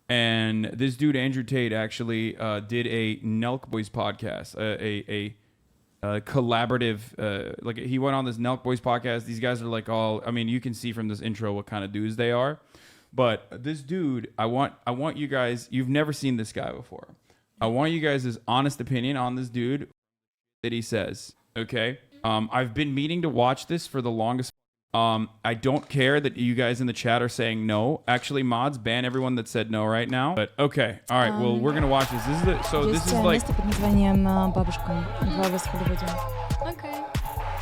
And this dude, Andrew Tate, actually did a Nelk Boys podcast, a collaborative, like he went on this Nelk Boys podcast. These guys are like all, I mean, you can see from this intro what kind of dudes they are. But this dude, I want you guys, you've never seen this guy before. I want you guys' honest opinion on this dude that he says, okay? I've been meaning to watch this for the longest. I don't care that you guys in the chat are saying no. Actually, mods, ban everyone that said no right now. But okay, all right. Well, we're gonna watch this. This is the this is like. Okay.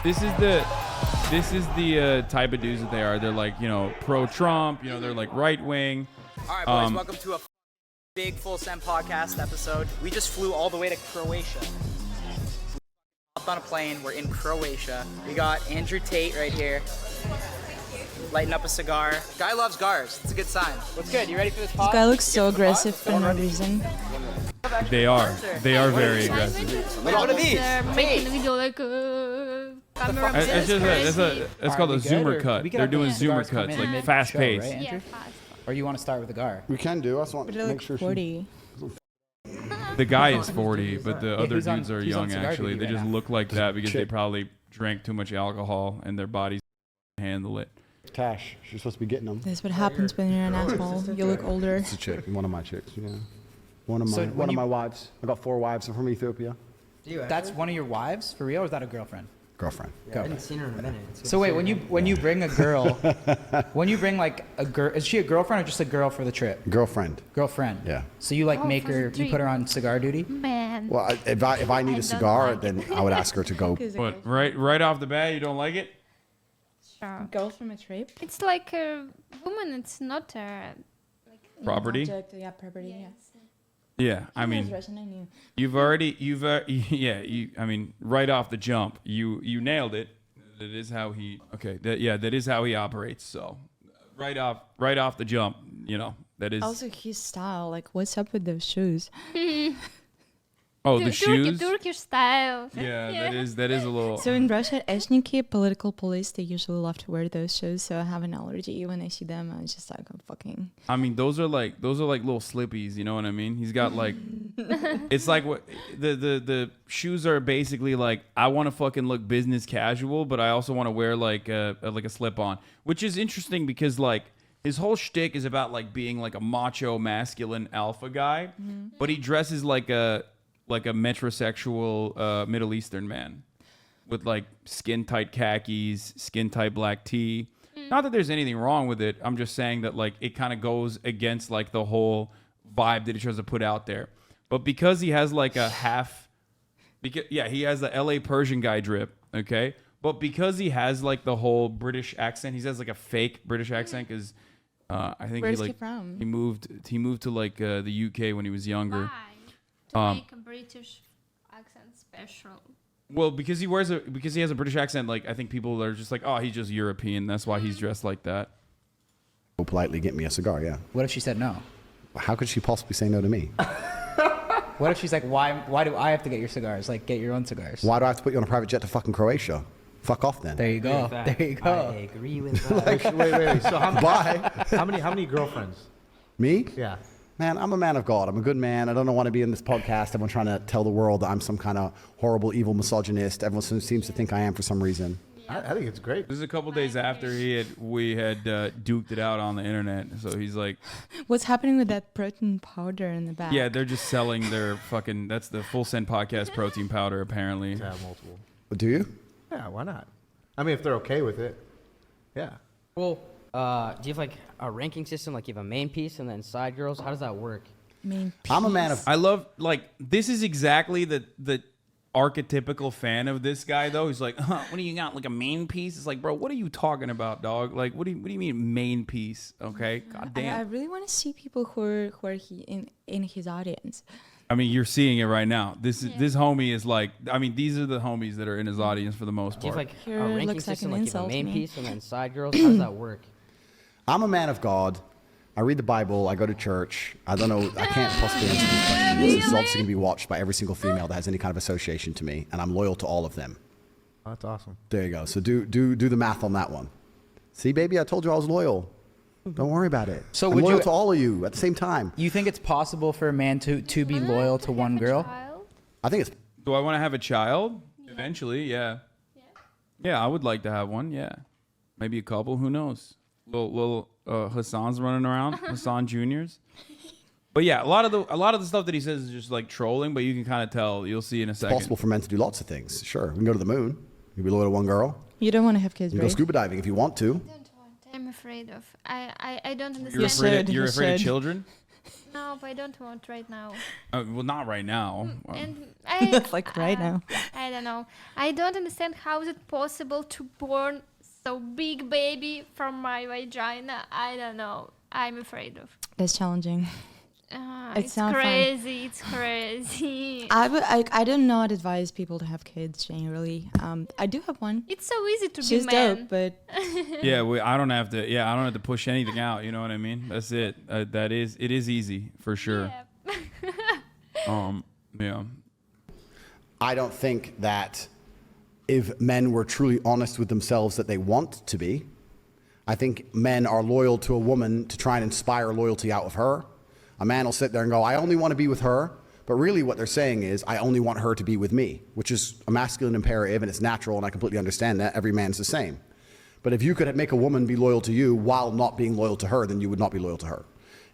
This is the type of dudes that they are. They're like, you know, pro-Trump. You know, they're like right wing. All right, boys. Welcome to a big Full Send podcast episode. We just flew all the way to Croatia. On a plane, we're in Croatia. We got Andrew Tate right here, lighting up a cigar. Guy loves cigars. It's a good sign. What's good? You ready for this pod? This guy looks so aggressive for no reason. They are very aggressive. What are these? Making a video like It's called a zoomer cut. They're doing zoomer cuts, like fast paced. Right, Andrew? Or you want to start with the cigar? We can do. I just want to make sure 40. The guy is 40, but the other dudes are young, cigar actually. duty They just right now. look like that because they probably drank too much alcohol and their bodies handle it. Tash. She's supposed to be getting them. That's what happens when you're an asshole. You look older. It's a chick. One of my chicks. Yeah. One of So my wives. I got 4 wives. I'm from Ethiopia. That's one of your wives? For real? Or is that a girlfriend? Girlfriend. I haven't seen her in a minute. So wait, when you bring a girl, when you bring like a girl, is she a girlfriend or just a girl for the trip? Girlfriend. Girlfriend. Yeah. So you like make for her, the you put her on cigar duty? Man. Well, if I need a don't cigar, like then I would ask her to go. But right off the bat, you don't like it? Sure. Girls from a trip? It's like a woman. It's not a Property? Object, yeah, property, yeah. Yeah, I mean, I mean, right off the jump, you nailed it. That is how he, that is how he operates. So, right off the jump, you know, that is. Also, his style, like, what's up with those shoes? Oh, the shoes? Turkish style. Yeah, that is a little. So in Russia, ethniki, political police, they usually love to wear those shoes. So I have an allergy when I see them. I'm just like, I'm fucking. I mean, those are like little slippies. You know what I mean? He's got like, it's like what the shoes are basically like. I want to fucking look business casual, but I also want to wear like a slip on, which is interesting because like. His whole shtick is about like being like a macho, masculine alpha guy, but he dresses like a metrosexual Middle Eastern man with like skin tight khakis, skin tight black tee. Not that there's anything wrong with it. I'm just saying that like it kind of goes against like the whole vibe that he tries to put out there. But because he has like a he has the LA Persian guy drip, okay? But because he has like the whole British accent, he has like a fake British accent because I think Where's he from? he moved to like the UK when he was younger. Why? To make a British accent special. Well, because he has a British accent, like I think people are just like, oh, he's just European. That's why he's dressed like that. Politely get me a cigar. Yeah. What if she said no? How could she possibly say no to me? What if she's like, why do I have to get your cigars? Like, get your own cigars. Why do I have to put you on a private jet to fucking Croatia? Fuck off then. There you go. There you go. I agree with that. Wait. So Bye. how many girlfriends? Me? Yeah. Man, I'm a man of God. I'm a good man. I don't want to be in this podcast. Everyone trying to tell the world that I'm some kind of horrible, evil misogynist. Everyone seems to think I am for some reason. I think it's great. This is a couple days after we had duked it out on the internet. So he's like, What's happening with that protein powder in the back? yeah, they're just selling their fucking. That's the Full Send podcast protein powder apparently. To have multiple. But do you? Yeah, why not? I mean, if they're okay with it. Yeah. Well, do you have like a ranking system? Like you have a main piece and then side girls? How does that work? Main I'm a man piece. of. I love like this is exactly the archetypical fan of this guy though. He's like, what do you got? Like a main piece? It's like, bro, what are you talking about, dog? Like, what do you mean main piece? Okay, god I damn. really want to see people who are in his audience. I mean, you're seeing it right now. This homie is like, I mean, these are the homies that are in his audience for the most Do you part. have like Here a ranking looks like system? an Like you have a insult main to me. piece and then side girls? How does that work? I'm a man of God. I read the Bible. I go to church. I don't know. I can't possibly answer these questions. This is obviously going to be watched by every single female that has any kind of association to me, and I'm loyal to all of them. Oh, that's awesome. There you go. So do the math on that one. See, baby, I told you I was loyal. Don't worry about it. So I'm would loyal you- to all of you at the same time. You think it's possible for a man to be loyal to one girl? I think it's Do I want to have a child? Eventually, yeah. Yeah, I would like to have one. Yeah, maybe a couple. Who knows? Little Hassan's running around, Hassan Juniors. But yeah, a lot of the stuff that he says is just like trolling. But you can kind of tell. You'll see in a second. possible for men to do lots of things. Sure, we can go to the moon. You can be loyal to one girl. You don't want to have kids, You can go right? scuba diving if you want to. I don't want. I'm afraid of. I don't You're understand. afraid. You're You afraid of should. children. No, but I don't want right now. Well, not right now. And I Like right now. I don't know. I don't understand how is it possible to born so big baby from my vagina. I don't know. I'm afraid of. That's challenging. It's It's not fun. crazy. It's crazy. I do not advise people to have kids generally. I do have one. It's so easy to She's be man. dope, but Yeah, I don't have to. Yeah, I don't have to push anything out. You know what I mean? That's it. It is easy for sure. Yeah. Yeah. I don't think that if men were truly honest with themselves that they want to be, I think men are loyal to a woman to try and inspire loyalty out of her. A man will sit there and go, I only want to be with her. But really what they're saying is, I only want her to be with me, which is a masculine imperative and it's natural. And I completely understand that. Every man's the same. But if you could make a woman be loyal to you while not being loyal to her, then you would not be loyal to her.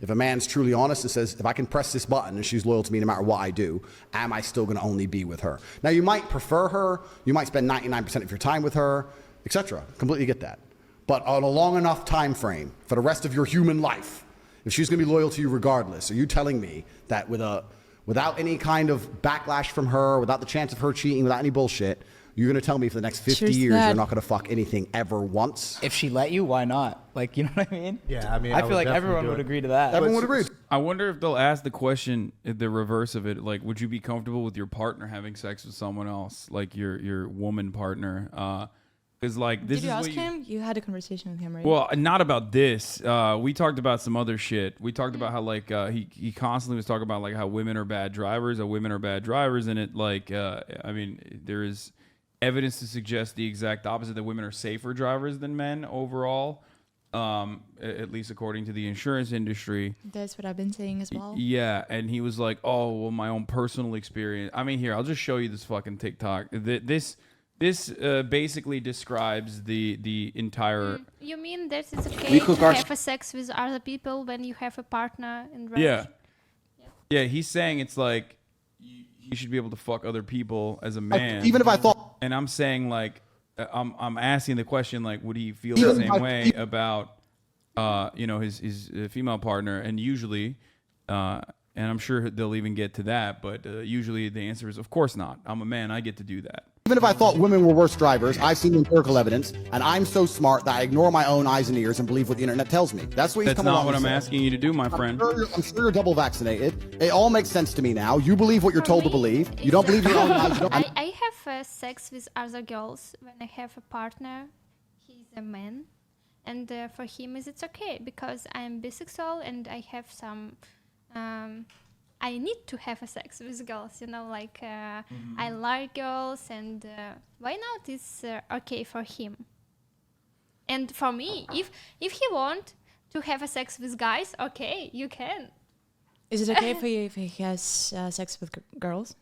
If a man's truly honest and says, if I can press this button and she's loyal to me no matter what I do, am I still going to only be with her? Now, you might prefer her. You might spend 99% of your time with her, etc. Completely get that. But on a long enough time frame for the rest of your human life, if she's going to be loyal to you regardless, are you telling me that without any kind of backlash from her, without the chance of her cheating, without any bullshit, you're going to tell me for the next 50 Cheers to years that. you're not going to fuck anything ever once? If she let you, why not? Like, you know what I mean? Yeah, I mean, I I feel would like definitely everyone do would it. agree to that. Everyone would agree. I wonder if they'll ask the question, the reverse of it. Like, would you be comfortable with your partner having sex with someone else, like your woman partner? Because like this did you is ask what him? You had a conversation with him, right? Well, not about this. We talked about some other shit. We talked about how like he constantly was talking about like how women are bad drivers, and it like I mean there is evidence to suggest the exact opposite, that women are safer drivers than men overall, at least according to the insurance industry. That's what I've been saying as well. Yeah, and he was like, "Oh, well, my own personal experience." I mean, here, I'll just show you this fucking TikTok. This basically describes the entire. You mean that it's okay to have a sex with other people when you have a partner in Yeah. Yeah, he's saying it's like you should be able to fuck other people as a man. Even if I thought, And I'm saying like I'm asking the question like, would he feel the same way about his female partner? And usually, and I'm sure they'll even get to that, but usually the answer is of course not. I'm a man, I get to do that. even if I thought women were worse drivers, I've seen empirical evidence, and I'm so smart that I ignore my own eyes and ears and believe what the internet tells me. That's what he's That's coming not along what and I'm saying. asking you to do, my friend. I'm sure you're double vaccinated. It all makes sense to me now. You believe what you're For told to me, believe. You it's don't believe your own eyes. You don't, I have sex with other girls when I have a partner. He's a man, and for him it's okay because I'm bisexual and I have some. I need to have a sex with girls, like I like girls, and why not? It's okay for him. And for me, if he want to have a sex with guys, okay, you can. Is it okay for you if he has sex with girls?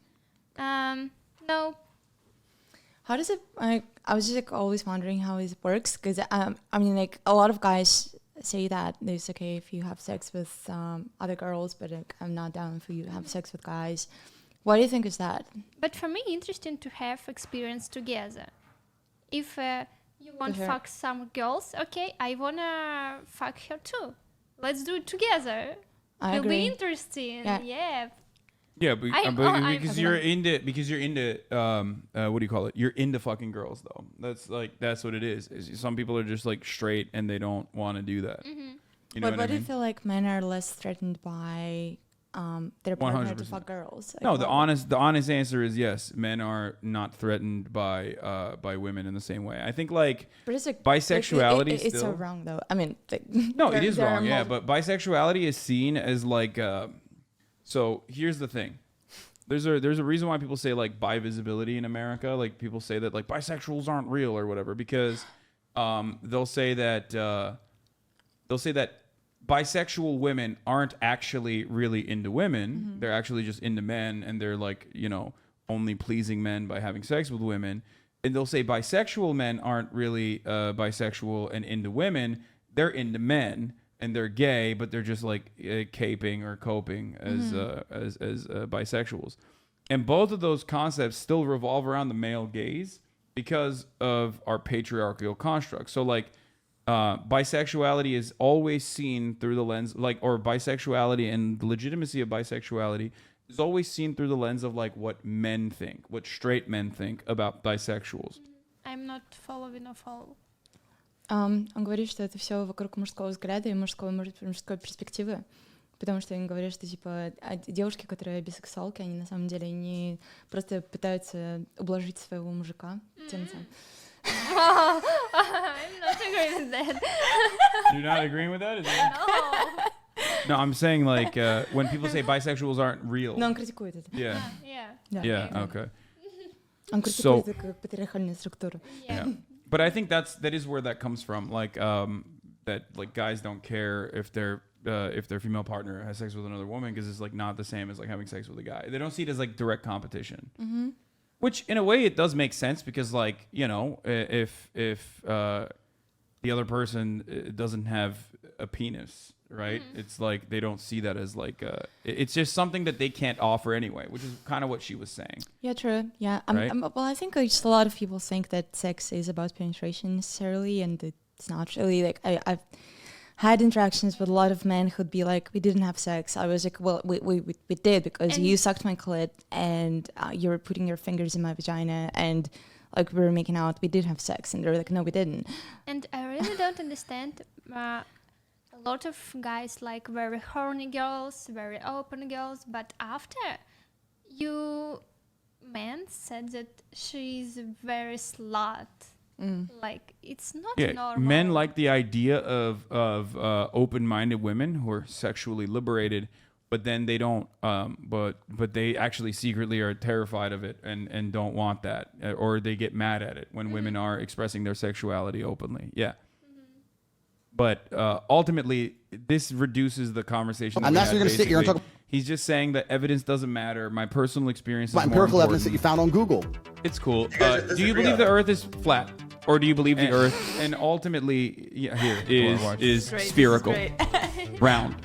No. How does it? I was just like always wondering how it works because I mean like a lot of guys say that it's okay if you have sex with other girls, but like, I'm not down for you to have sex with guys. What do you think is that? But for me, interesting to have experience together. If you want to her. fuck some girls, okay, I wanna fuck her too. Let's do it together. I It'll agree. be interesting. Yeah. Yeah. Yeah, but, I'm- because you're into what do you call it? You're into fucking girls though. That's what it is. Some people are just like straight and they don't want to do that. Mm-hmm. You know But what I do you mean? feel like men are less threatened by their partner to 100%. fuck girls? Like, No, the what- honest answer is yes. Men are not threatened by women in the same way. I think like But it's like bisexuality it's so still- wrong though. I mean, like, no, it is there are wrong. Yeah, multiple- but bisexuality is seen as like. So here's the thing. There's a reason why people say like bi-visibility in America. Like people say that like bisexuals aren't real or whatever because they'll say that bisexual women aren't actually really into women. They're actually just into men, and they're like, only pleasing men by having sex with women. And they'll say bisexual men aren't really bisexual and into women. They're into men and they're gay, but they're just like caping or coping as bisexuals. And both of those concepts still revolve around the male gaze because of our patriarchal construct. So like bisexuality is always seen through the lens, or bisexuality and the legitimacy of bisexuality is always seen through the lens of like what men think, what straight men think about bisexuals. I'm not following or follow. Он говорит, что это все вокруг мужского взгляда и мужской перспективы. Потому что он говорит, что типа девушки, которые бисексуалки, они на самом деле не просто пытаются ублажить своего мужика тем самым. I'm not agreeing with that. You're not agreeing with that? Is that? No, I'm saying like when people say bisexuals aren't real. Но он критикует это. Yeah. Yeah. Okay. Он критикует это как патриархальную структуру. Yeah. But I think that is where that comes from. Like that like guys don't care if their female partner has sex with another woman because it's like not the same as like having sex with a guy. They don't see it as like direct competition. Mm-hmm. Which in a way it does make sense because like, if the other person doesn't have a penis, right? Mm-hmm. It's like they don't see that as like it's just something that they can't offer anyway, which is kind of what she was saying. Yeah, true. Yeah. Right? Well, I think just a lot of people think that sex is about penetration necessarily, and it's not really. Like I've had interactions with a lot of men who'd be like, we didn't have sex. I was like, well, we did because you sucked my clit and you were putting your fingers in my vagina and like we were making out. We did have sex. And they're like, no, we didn't. And I really don't understand. A lot of guys like very horny girls, very open girls. But after you men said that she's very slut. Like it's not normal. Men like the idea of open-minded women who are sexually liberated, but then they don't. But they actually secretly are terrified of it and don't want that, or they get mad at it when women are expressing their sexuality openly. Yeah. But ultimately, this reduces the conversation. And that's what you're going to sit here and talk. He's just saying that evidence doesn't matter. My personal experience is more empirical important. evidence that you found on Google. It's cool. Do you believe the Earth is flat, or do you believe the Earth? And ultimately, is spherical, round.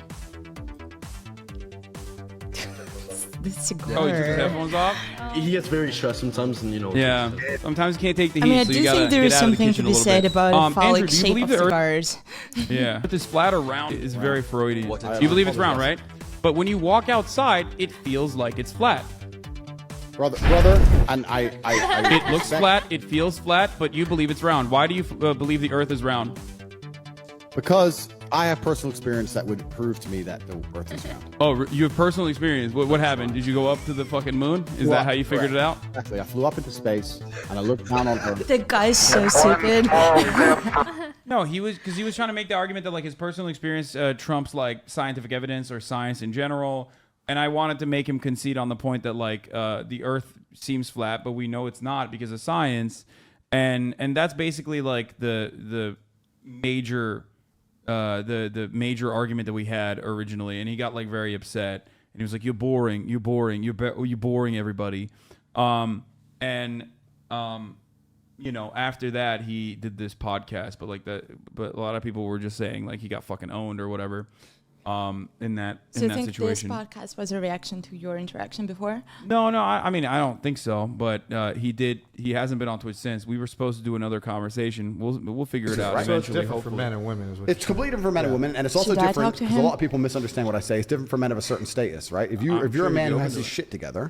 This is Oh, he took his headphones off. He gets very stressed sometimes, and Yeah. Sometimes you can't take the heat. I mean, I so do you gotta think there get is out of the something to kitchen a be little said bit. about the phallic Andrew, do you shape believe of the Earth? cigars. Yeah. Earth is flat or round is very Freudian. You believe it's round, right? But when you walk outside, it feels like it's flat. Brother, and I It looks flat, it feels flat, but you believe it's round. Why do you believe the Earth is round? Because I have personal experience that would prove to me that the Earth is round. Oh, you have personal experience. What happened? Did you go up to the fucking moon? Is that how you figured it out? Exactly. I flew up into space and I looked down on Earth. The guy's so stupid. No, he was trying to make the argument that like his personal experience trumps like scientific evidence or science in general. And I wanted to make him concede on the point that like the Earth seems flat, but we know it's not because of science. And that's basically like the major the major argument that we had originally. And he got like very upset. And he was like, "You're boring. You're boring. You're boring everybody." After that he did this podcast, but a lot of people were just saying like he got fucking owned or whatever. In that So you think situation. this podcast was a reaction to your interaction before? No, I mean I don't think so. But he hasn't been on Twitch since. We were supposed to do another conversation. We'll figure it out Right. So it's eventually. different for men and women. Is what It's completely different for men and women, and it's also Should I different talk to because a him? lot of people misunderstand what I say. It's different for men of a certain status, right? If you're sure a man you'd who be has open his to shit together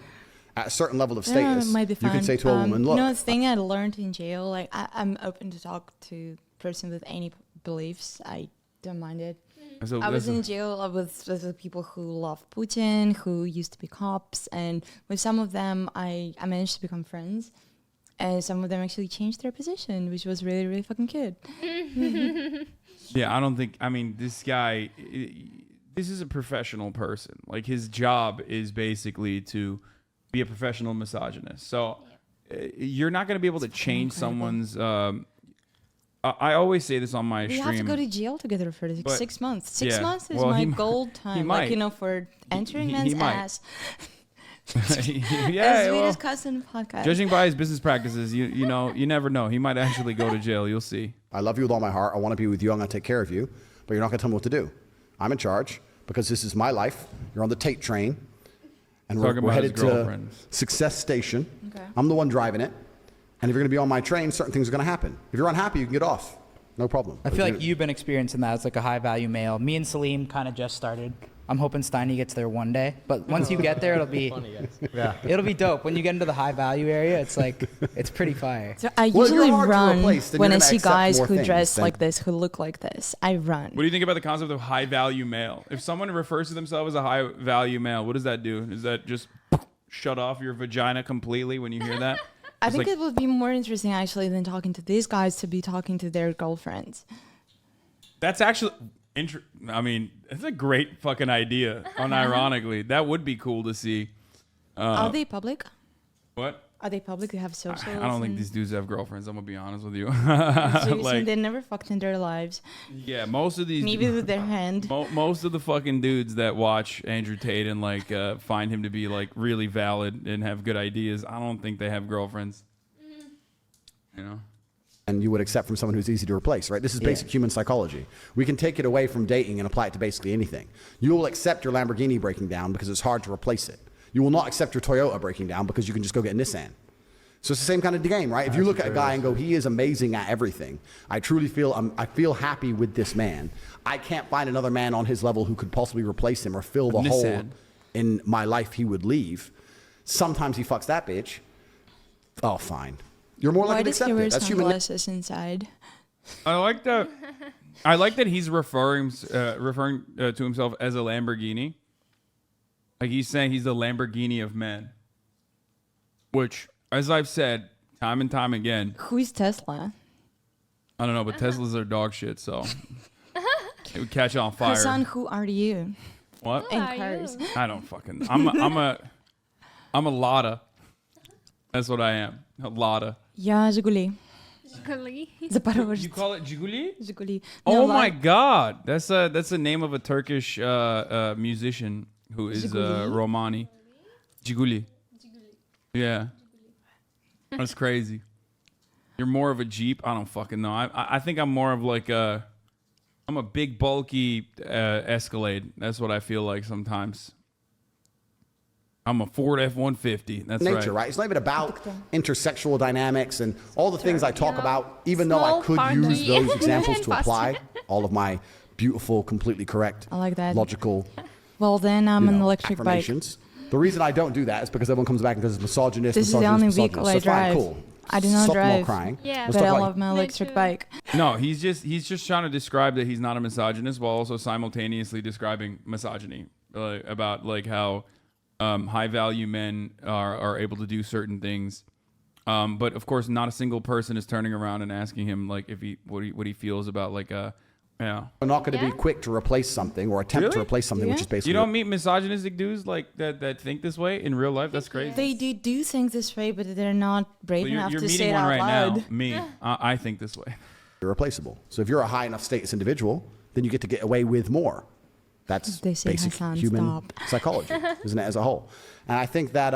at a certain level of Yeah, status, it might be you fun. can say to a woman, "Look, the thing I learned in jail, like I'm open to talk to a person with any beliefs. I don't mind it. So I was listen, in jail. I was with people who love Putin, who used to be cops, and with some of them, I managed to become friends. And some of them actually changed their position, which was really, really fucking cute. yeah, I don't think. I mean, this guy. This is a professional person. Like his job is basically to be a professional misogynist. So you're not going to be able to change someone's I always say this on my We stream. have to go to jail together for like But- 6 months. 6 yeah. months is Well, my he gold he time. might. Like, you know, for entering he men's might. ass. Yeah, As well, Sweetest Cousin podcast. judging by his business practices, you know, you never know. He might actually go to jail. You'll see. I love you with all my heart. I want to be with you. I'm going to take care of you. But you're not going to tell me what to do. I'm in charge because this is my life. You're on the Tate train. And Talking we're about his headed to girlfriends. Success Station. Okay. I'm the one driving it. And if you're going to be on my train, certain things are going to happen. If you're unhappy, you can get off. No problem. I feel like you've been experiencing that as like a high value male. Me and Salim kind of just started. I'm hoping Steiny gets there one day. But once you get there, it'll be it'll be dope. When you get into the high value area, it's like it's pretty fire. So I Well, if you're usually hard to run replace, then when you're I gonna see accept guys more who things dress than- like this, who look like this. I run. What do you think about the concept of high value male? If someone refers to themselves as a high value male, what does that do? Does that just shut off your vagina completely when you hear that? I It's think like- it would be more interesting actually than talking to these guys to be talking to their girlfriends. That's actually I mean, it's a great fucking idea. Unironically, that would be cool to see. Are they public? What? Are they public? They have socials? I don't think and- these dudes have girlfriends. I'm gonna be honest with you. Seriously, Like, they never fucked in their lives. yeah, most of these. Maybe with their hand. Most of the fucking dudes that watch Andrew Tate and like find him to be like really valid and have good ideas, I don't think they have girlfriends. You know. and you would accept from someone who's easy to replace, right? This is basic human psychology. We can take it away from dating and apply it to basically anything. You will accept your Lamborghini breaking down because it's hard to replace it. You will not accept your Toyota breaking down because you can just go get a Nissan. So it's the same kind of game, right? If you look at a guy and go, he is amazing at everything. I truly feel, I feel happy with this man. I can't find another man on his level who could possibly replace him or fill the hole Nissan. in my life he would leave. Sometimes he fucks that bitch. Oh, fine. You're more Why likely to does he accept wear it. That's human nature. sunglasses inside? I like that. I like that he's referring to himself as a Lamborghini. Like he's saying he's the Lamborghini of men. Which, as I've said time and time again, Who is Tesla? I don't know, but Teslas are dog shit, so it would catch on fire. Hassan, who are you? What? In are cars. you? I don't fucking. I'm a Lada. That's what I am. A Lada. Я Жигули. Really? Запорожец. You call it Jiguli? Жигули. Oh No, my like- God, that's the name of a Turkish musician who is Jiguli? Romani. Jiguli. Yeah, that's crazy. You're more of a Jeep. I don't fucking know. I think I'm more of like I'm a big bulky Escalade. That's what I feel like sometimes. I'm a Ford F-150. That's Nature, right. right? It's not even about intersexual dynamics and all the things I talk Yeah. about, even though I Small could party. use those examples to Fast. apply all of my beautiful, completely correct, I like that. logical Well, then I'm you an know, electric bike. affirmations. The reason I don't do that is because everyone comes back and goes, it's misogynist, This is the misogynist, only misogynist. vehicle I So fine, drive. cool. I do not Stop them all drive. crying. Yeah. Let's But talk I about- love my electric too. bike. No, he's just trying to describe that he's not a misogynist while also simultaneously describing misogyny about like how high value men are able to do certain things. But of course, not a single person is turning around and asking him like if what he feels about like yeah. We're not going to Yeah. be quick to replace something or attempt to Really? replace something, which Yeah. is basically You don't meet misogynistic dudes like that think this way in real life. That's crazy. They do things this way, but they're not brave But enough you're to say meeting it one out right loud. now. Me, I think this way. irreplaceable. So if you're a high enough status individual, then you get to get away with more. That's They say, basic Hassan, human stop. psychology, isn't it, as a whole? And I think that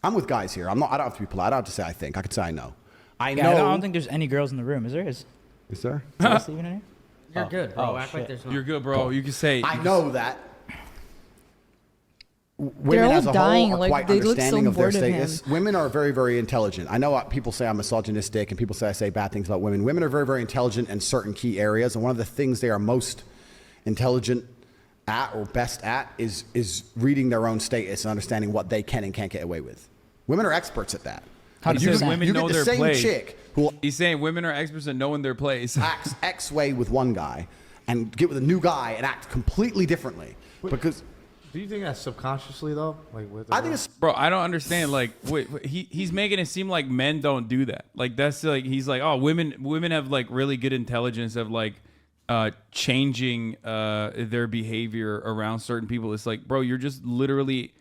I'm with guys here. I don't have to be polite. I don't have to say I think. I could say I know. I Yeah, know. I don't think there's any girls in the room. Is there? Is there? Celeste even in here? You're good, bro. Oh, Act like shit. there's not. You're good, bro. You can say. I know that women all as a dying, whole are like, quite they look so understanding of their bored of him. status. Women are very, very intelligent. I know people say I'm misogynistic and people say I say bad things about women. Women are very, very intelligent in certain key areas, and one of the things they are most intelligent at or best at is reading their own status and understanding what they can and can't get away with. Women are experts at that. How Like, do you you get- say women you know get the their same place. chick who will He's saying women are experts at knowing their place. acts X way with one guy and get with a new guy and act completely differently because Do you think that's subconsciously though? Like with I think it's Bro, I don't understand. Like, wait, he's making it seem like men don't do that. Like, that's like he's like, oh, women have like really good intelligence of like changing their behavior around certain people. It's like, bro, you're just literally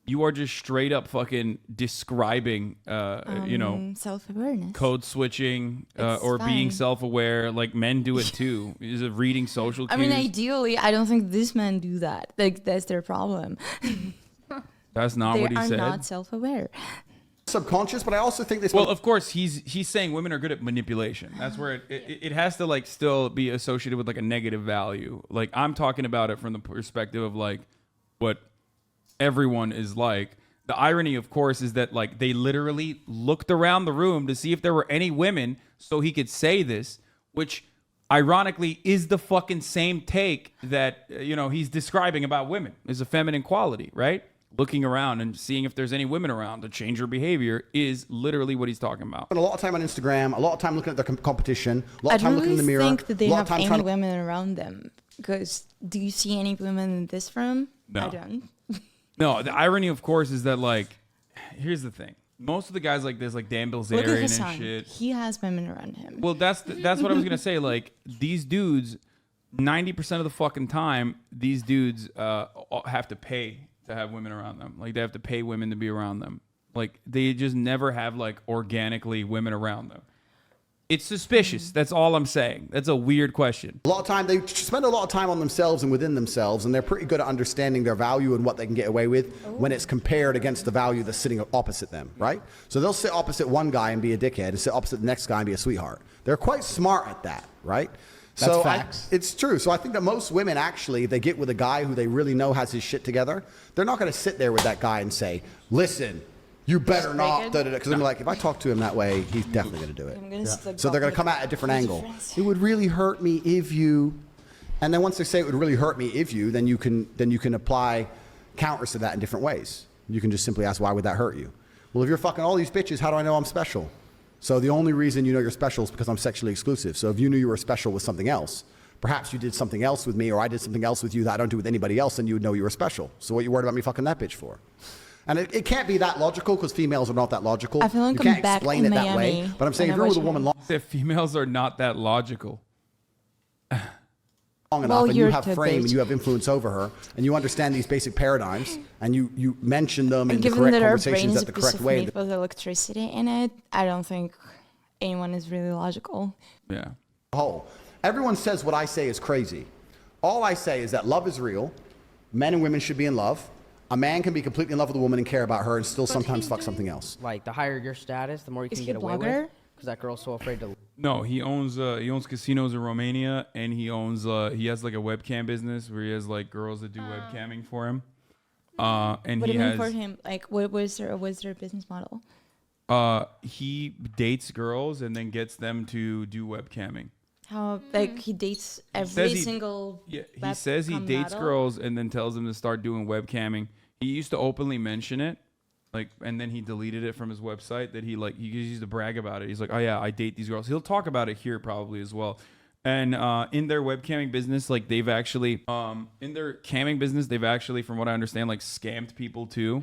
you are just straight up fucking describing, self-awareness. code switching It's or being fine. self-aware. Like men do it too. Is it reading social cues? I mean, ideally, I don't think these men do that. Like, that's their problem. That's not They what he are said. not self-aware. Subconscious, but I also think this. Well, of course, he's saying women are good at manipulation. That's where it has to like still be associated with like a negative value. Like I'm talking about it from the perspective of like what everyone is like. The irony, of course, is that like they literally looked around the room to see if there were any women so he could say this, which ironically is the fucking same take that he's describing about women is a feminine quality, right? Looking around and seeing if there's any women around to change your behavior is literally what he's talking about. A lot of time on Instagram, a lot of time looking at their competition, a lot I of time don't looking in the really mirror. think that they a lot have of time any trying to women around them. Because do you see any women in this room? No. I don't. No, the irony, of course, is that like, here's the thing: most of the guys like this, like Dan Look at Bilzerian Hasan. and shit. He has women around him. Well, that's what I was gonna say. Like these dudes, 90% of the fucking time, these dudes have to pay to have women around them. Like they have to pay women to be around them. Like they just never have like organically women around them. It's suspicious. That's all I'm saying. That's a weird question. A lot of time, they spend a lot of time on themselves and within themselves, and they're pretty good at understanding their value and what they can get away with when it's compared against the value that's sitting opposite them, right? So they'll sit opposite one guy and be a dickhead, and sit opposite the next guy and be a sweetheart. They're quite smart at that, right? That's facts. It's true. So I think that most women actually, if they get with a guy who they really know has his shit together, they're not going to sit there with that guy and say, listen, you better not, because I'm like, if I talk to him that way, he's definitely going to do it. I'm gonna So they're going to come at a different angle. It would really hurt me if you, and then once they say it would really hurt me if you, then you can apply counters to that in different ways. You can just simply ask, why would that hurt you? Well, if you're fucking all these bitches, how do I know I'm special? So the only reason you know you're special is because I'm sexually exclusive. So if you knew you were special with something else, perhaps you did something else with me, or I did something else with you that I don't do with anybody else, then you would know you were special. So what you worried about me fucking that bitch for? And it can't be that logical because females are not that logical. I feel like you I'm can't back explain in it that way. Miami But I'm saying if when you're I with a woman watch If females are not that logical. long enough and you have frame and you have influence over her and you understand these basic paradigms and you mention them in the given correct that our conversations brains at the are a piece correct of way. meat with electricity in it, I don't think anyone is really logical. Yeah. Whole. Everyone says what I say is crazy. All I say is that love is real. Men and women should be in love. A man can be completely in love with a woman and care about her and still sometimes fuck something else. Like the higher your status, the more you Is can he get a away blogger? with. Because that girl's so afraid to. No, he owns casinos in Romania, and he has like a webcam business where he has like girls that do webcamming for him. And What do he you mean has for him? Like, what was their business model? he dates girls and then gets them to do webcamming. How like he dates every says he- single. Yeah, he says he webcam dates model? girls and then tells them to start doing webcamming. He used to openly mention it, like, and then he deleted it from his website. That he used to brag about it. He's like, oh yeah, I date these girls. He'll talk about it here probably as well. And in their webcamming business, like they've actually they've actually, from what I understand, like scammed people too,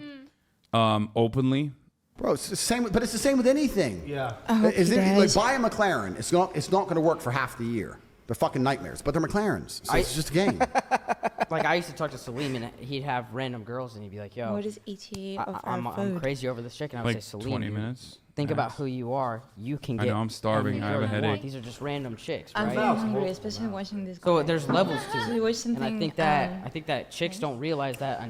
openly. Bro, it's the same, but it's the same with anything. Yeah. Like buy a McLaren. It's not going to work for half the year. They're fucking nightmares, but they're McLarens. So it's just a game. Like I used to talk to Salim and he'd have random girls and he'd be like, "Yo, What is ETA of I'm our food? crazy over this chick," and I would Like say, "Salim, 20 dude, minutes. think about max. who you are. You can I get." know, I'm starving. every I have a girl you want. headache. These are just random chicks, I'm right? very hungry, especially watching this. So guy. there's levels to So it. you watch And I something, think that chicks don't realize that.